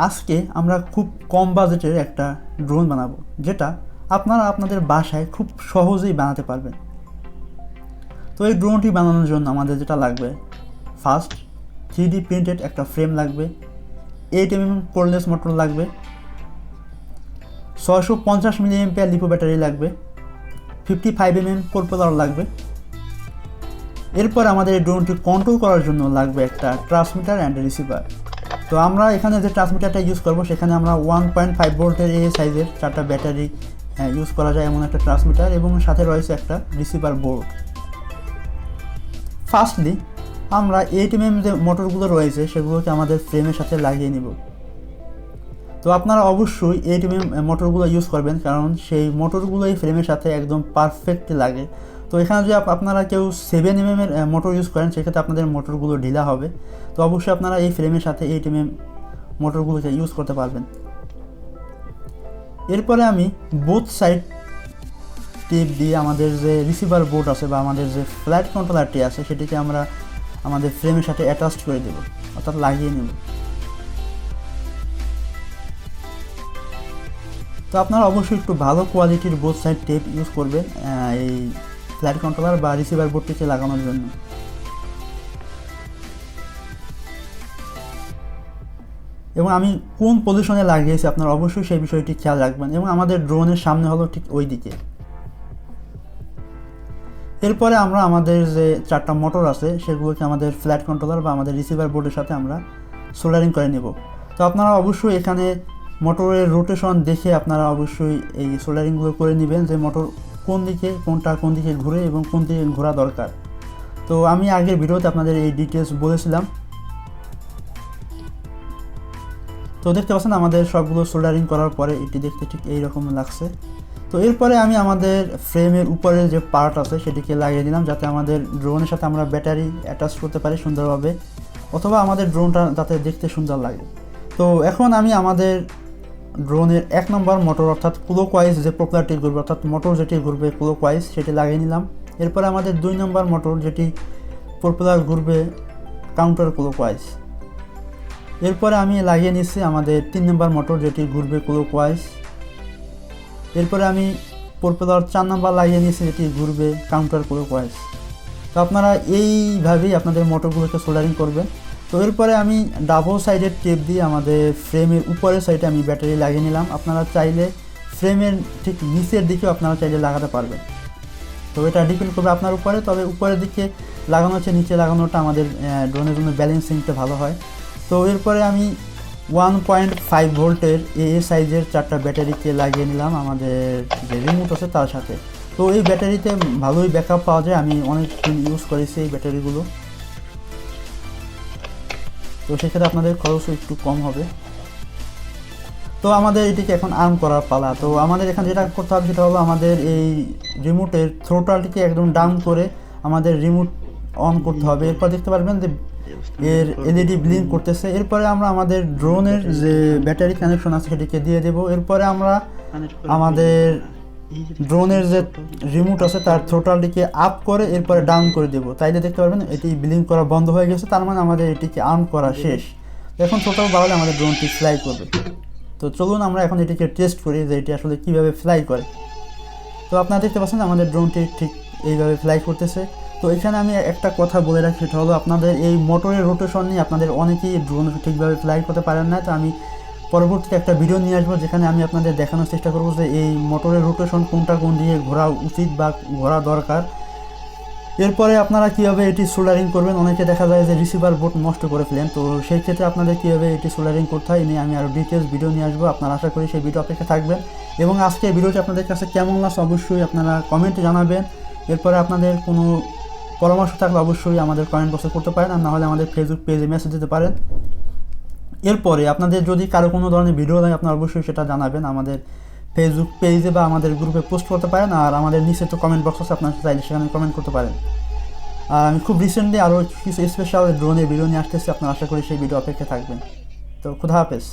আজকে আমরা খুব কম বাজেটের একটা ড্রোন বানাবো, যেটা আপনারা আপনাদের বাসায় খুব সহজেই বানাতে পারবেন। তো এই ড্রোনটি বানানোর জন্য আমাদের যেটা লাগবে, ফার্স্ট 3D প্রিন্টেড একটা ফ্রেম লাগবে, 8mm কোরলেস মোটর লাগবে, 650 mAh লিপো ব্যাটারি লাগবে, 55mm প্রপেলার লাগবে। এরপর আমাদের এই ড্রোনটি কন্ট্রোল করার জন্য লাগবে একটা ট্রান্সমিটার অ্যান্ড রিসিভার। তো আমরা এখানে যে ট্রান্সমিটারটা ইউজ করব, সেখানে আমরা 1.5 ভোল্টের এই সাইজের 4টা ব্যাটারি ইউজ করা যায় এমন একটা ট্রান্সমিটার, এবং সাথে রয়েছে একটা রিসিভার বোর্ড। ফার্স্টলি আমরা 8mm যে মোটরগুলো রয়েছে সেগুলোকে আমাদের ফ্রেমের সাথে লাগিয়ে নিব। তো আপনারা অবশ্যই 8mm মোটরগুলো ইউজ করবেন, কারণ সেই মোটরগুলোই ফ্রেমের সাথে একদম পারফেক্ট লাগে। তো এখানে যদি আপনারা কেউ 7mm এর মোটর ইউজ করেন, সেক্ষেত্রে আপনাদের মোটরগুলো ঢিলা হবে। তো অবশ্যই আপনারা এই ফ্রেমের সাথে 8mm মোটরগুলোকে ইউজ করতে পারবেন। এরপরে আমি বোথ সাইড টেপ দিয়ে আমাদের যে রিসিভার বোর্ড আছে বা আমাদের যে ফ্লাইট কন্ট্রোলারটি আছে সেটিকে আমরা আমাদের ফ্রেমের সাথে অ্যাটাচ করে দেব, অর্থাৎ লাগিয়ে নেব। তো আপনারা অবশ্যই একটু ভালো কোয়ালিটির বোথ সাইড টেপ ইউজ করবেন এই ফ্লাইট কন্ট্রোলার বা রিসিভার বোর্ডটিকে লাগানোর জন্য। এবং আমি কোন পজিশনে লাগিয়েছি আপনারা অবশ্যই সেই বিষয়টি খেয়াল রাখবেন, এবং আমাদের ড্রোনের সামনে হলো ঠিক ওই দিকে। এরপরে আমরা আমাদের যে 4টা মোটর আছে সেগুলোকে আমাদের ফ্লাইট কন্ট্রোলার বা আমাদের রিসিভার বোর্ডের সাথে আমরা সোল্ডারিং করে নেব। তো আপনারা অবশ্যই এখানে মোটরের রোটেশন দেখে আপনারা অবশ্যই এই সোল্ডারিংগুলো করে নেবেন, যে মোটর কোন দিকে কোন দিকে ঘুরে এবং কোন দিকে ঘোরা দরকার। তো আমি আগের ভিডিওতে আপনাদের এই ডিটেলস বলেছিলাম। তো দেখতে পাচ্ছেন আমাদের সবগুলো সোল্ডারিং করার পরে এটি দেখতে ঠিক এইরকম লাগছে। তো এরপরে আমি আমাদের ফ্রেমের উপরে যে পার্ট আছে সেটিকে লাগিয়ে দিলাম, যাতে আমাদের ড্রোনের সাথে আমরা ব্যাটারি অ্যাটাচ করতে পারি সুন্দরভাবে, অথবা আমাদের ড্রোনটা যাতে দেখতে সুন্দর লাগে। তো এখন আমি আমাদের ড্রোনের 1 নম্বর মোটর অর্থাৎ ক্লকওয়াইজ যে প্রপেলারটি ঘুরবে, অর্থাৎ মোটর যেটি ঘুরবে ক্লকওয়াইজ সেটি লাগিয়ে নিলাম। এরপরে আমাদের 2 নম্বর মোটর যেটি প্রপেলার ঘুরবে কাউন্টার ক্লকওয়াইজ। এরপরে আমি লাগিয়ে নিচ্ছি আমাদের 3 নম্বর মোটর যেটি ঘুরবে ক্লকওয়াইজ। এরপরে আমি প্রপেলার 4 নম্বর লাগিয়ে নিচ্ছি যেটি ঘুরবে কাউন্টার ক্লকওয়াইজ। তো আপনারা এইভাবেই আপনাদের মোটরগুলোকে সোল্ডারিং করবেন। তো এরপরে আমি ডাবল সাইডের টেপ দিয়ে আমাদের ফ্রেমের উপরের সাইডে আমি ব্যাটারি লাগিয়ে নিলাম। আপনারা চাইলে ফ্রেমের ঠিক নিচের দিকেও আপনারা চাইলে লাগাতে পারবেন। তো এটা ডিপেন্ড করবে আপনার উপরে, তবে উপরের দিকে লাগানো হচ্ছে, নিচে লাগানোটা আমাদের ড্রোনের জন্য ব্যালেন্সিংটা ভালো হয়। তো এরপরে আমি 1.5 ভোল্টের এ সাইজের 4টা ব্যাটারিকে লাগিয়ে নিলাম আমাদের যে রিমোট আছে তার সাথে। তো এই ব্যাটারিতে ভালোই ব্যাকআপ পাওয়া যায়, আমি অনেক দিন ইউজ করেছি এই ব্যাটারিগুলো। তো সেক্ষেত্রে আপনাদের খরচও একটু কম হবে। তো আমাদের এটিকে এখন আর্ম করার পালা। তো আমাদের এখানে যেটা করতে হবে সেটা হলো আমাদের এই রিমোটের থ্রোটলটিকে একদম ডাউন করে আমাদের রিমোট অন করতে হবে। এরপর দেখতে পারবেন যে এর এলইডি ব্লিঙ্ক করতেছে। এরপরে আমরা আমাদের ড্রোনের যে ব্যাটারি কানেকশন আছে সেটিকে দিয়ে দেব। এরপরে আমরা আমাদের ড্রোনের যে রিমোট আছে তার থ্রোটলটিকে আপ করে এরপরে ডাউন করে দেব। তাইলে দেখতে পারবেন এটি ব্লিঙ্ক করা বন্ধ হয়ে গেছে, তার মানে আমাদের এটিকে আর্ম করা শেষ। এখন থ্রোটল বাড়ালে আমাদের ড্রোনটি ফ্লাই করবে। তো চলুন আমরা এখন এটিকে টেস্ট করি যে এটি আসলে কীভাবে ফ্লাই করে। তো আপনারা দেখতে পাচ্ছেন আমাদের ড্রোনটি ঠিক এইভাবে ফ্লাই করতেছে। তো এখানে আমি একটা কথা বলে রাখি, সেটা হলো আপনাদের এই মোটরের রোটেশন নিয়ে আপনাদের অনেকেই ড্রোন ঠিকভাবে ফ্লাই করতে পারেন না। তো আমি পরবর্তীতে একটা ভিডিও নিয়ে আসবো যেখানে আমি আপনাদের দেখানোর চেষ্টা করবো যে এই মোটরের রোটেশন কোনটা কোন দিকে ঘোরা উচিত বা ঘোরা দরকার। এরপরে আপনারা কীভাবে এটি সোল্ডারিং করবেন, অনেকে দেখা যায় যে রিসিভার বোর্ড নষ্ট করে ফেলেন। তো সেই ক্ষেত্রে আপনাদের কীভাবে এটি সোল্ডারিং করতে হয় নিয়ে আমি আরও ডিটেলস ভিডিও নিয়ে আসবো। আপনারা আশা করি সেই ভিডিও অপেক্ষা থাকবেন, এবং আজকে ভিডিওটি আপনাদের কাছে কেমন লাগছে অবশ্যই আপনারা কমেন্টে জানাবেন। এরপরে আপনাদের কোনো পরামর্শ থাকলে অবশ্যই আমাদের কমেন্ট বক্সে করতে পারেন, আর নাহলে আমাদের ফেসবুক পেজে মেসেজ দিতে পারেন। এরপরে আপনাদের যদি কারো কোনো ধরনের ভিডিও লাগে আপনারা অবশ্যই সেটা জানাবেন, আমাদের ফেসবুক পেজে বা আমাদের গ্রুপে পোস্ট করতে পারেন। আর আমাদের নিচে তো কমেন্ট বক্স আছে, আপনারা চাইলে সেখানে কমেন্ট করতে পারেন। আর আমি খুব রিসেন্টলি আরও কিছু স্পেশাল ড্রোনের ভিডিও নিয়ে আসতেছি, আপনারা আশা করি সেই ভিডিও অপেক্ষা থাকবেন। তো খুদা হাফেজ।